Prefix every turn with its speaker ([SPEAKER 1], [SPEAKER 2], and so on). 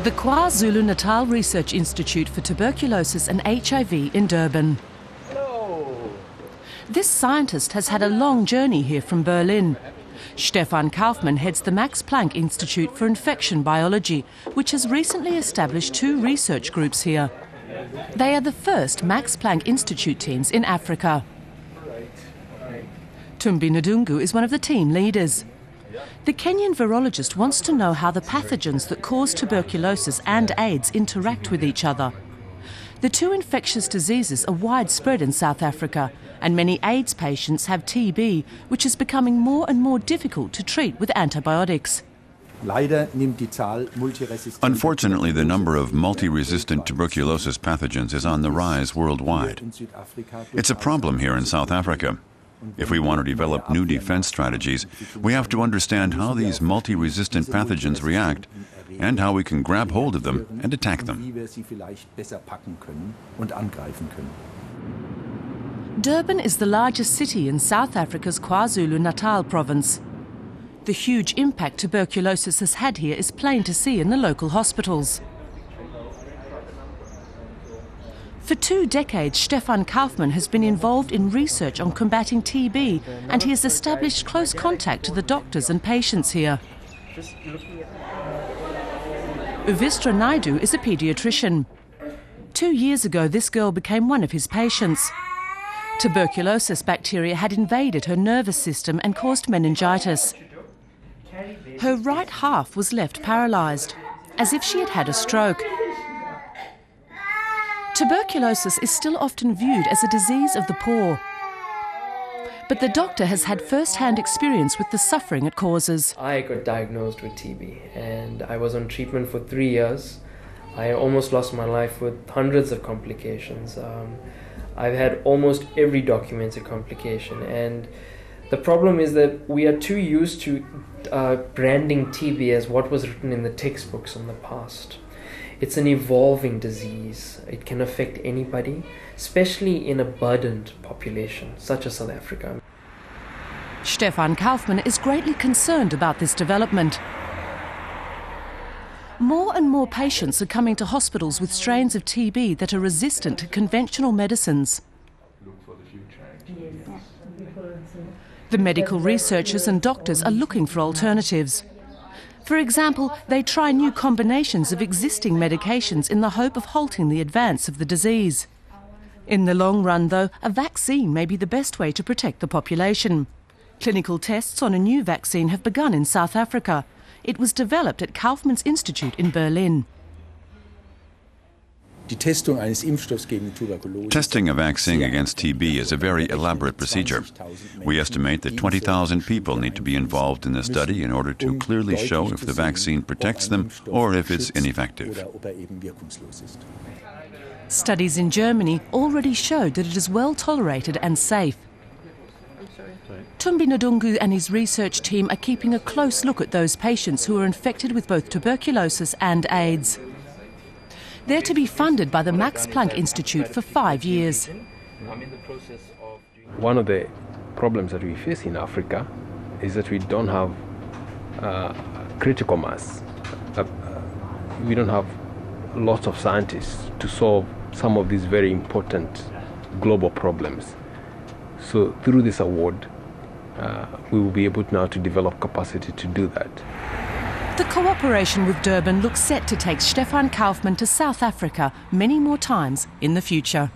[SPEAKER 1] The KwaZulu-Natal Research Institute for Tuberculosis and HIV in Durban. This scientist has had a long journey here from Berlin. Stefan Kaufmann heads the Max Planck Institute for Infection Biology, which has recently established 2 research groups here. They are the first Max Planck Institute teams in Africa. Tumbi Ndungu is one of the team leaders. The Kenyan virologist wants to know how the pathogens that cause tuberculosis and AIDS interact with each other. The 2 infectious diseases are widespread in South Africa, and many AIDS patients have TB, which is becoming more and more difficult to treat with antibiotics.
[SPEAKER 2] Unfortunately, the number of multi-resistant tuberculosis pathogens is on the rise worldwide. It's a problem here in South Africa. If we want to develop new defense strategies, we have to understand how these multi-resistant pathogens react and how we can grab hold of them and attack them.
[SPEAKER 1] Durban is the largest city in South Africa's KwaZulu-Natal province. The huge impact tuberculosis has had here is plain to see in the local hospitals. For 2 decades, Stefan Kaufmann has been involved in research on combating TB, and he has established close contact to the doctors and patients here. Uvistra Naidu is a paediatrician. 2 years ago, this girl became one of his patients. Tuberculosis bacteria had invaded her nervous system and caused meningitis. Her right half was left paralysed, as if she had had a stroke. Tuberculosis is still often viewed as a disease of the poor. But the doctor has had first-hand experience with the suffering it causes.
[SPEAKER 3] I got diagnosed with TB and I was on treatment for 3 years. I almost lost my life with hundreds of complications. I've had almost every documented complication, and the problem is that we are too used to branding TB as what was written in the textbooks in the past. It's an evolving disease. It can affect anybody, especially in a burdened population such as South Africa.
[SPEAKER 1] Stefan Kaufmann is greatly concerned about this development. More and more patients are coming to hospitals with strains of TB that are resistant to conventional medicines. The medical researchers and doctors are looking for alternatives. For example, they try new combinations of existing medications in the hope of halting the advance of the disease. In the long run, though, a vaccine may be the best way to protect the population. Clinical tests on a new vaccine have begun in South Africa. It was developed at Kaufmann's Institute in Berlin.
[SPEAKER 2] Testing a vaccine against TB is a very elaborate procedure. We estimate that 20,000 people need to be involved in the study in order to clearly show if the vaccine protects them or if it's ineffective.
[SPEAKER 1] Studies in Germany already showed that it is well tolerated and safe. Tumbi Ndungu and his research team are keeping a close look at those patients who are infected with both tuberculosis and AIDS. They're to be funded by the Max Planck Institute for 5 years.
[SPEAKER 4] One of the problems that we face in Africa is that we don't have critical mass. We don't have lots of scientists to solve some of these very important global problems. So through this award, we will be able now to develop capacity to do that.
[SPEAKER 1] The cooperation with Durban looks set to take Stefan Kaufmann to South Africa many more times in the future.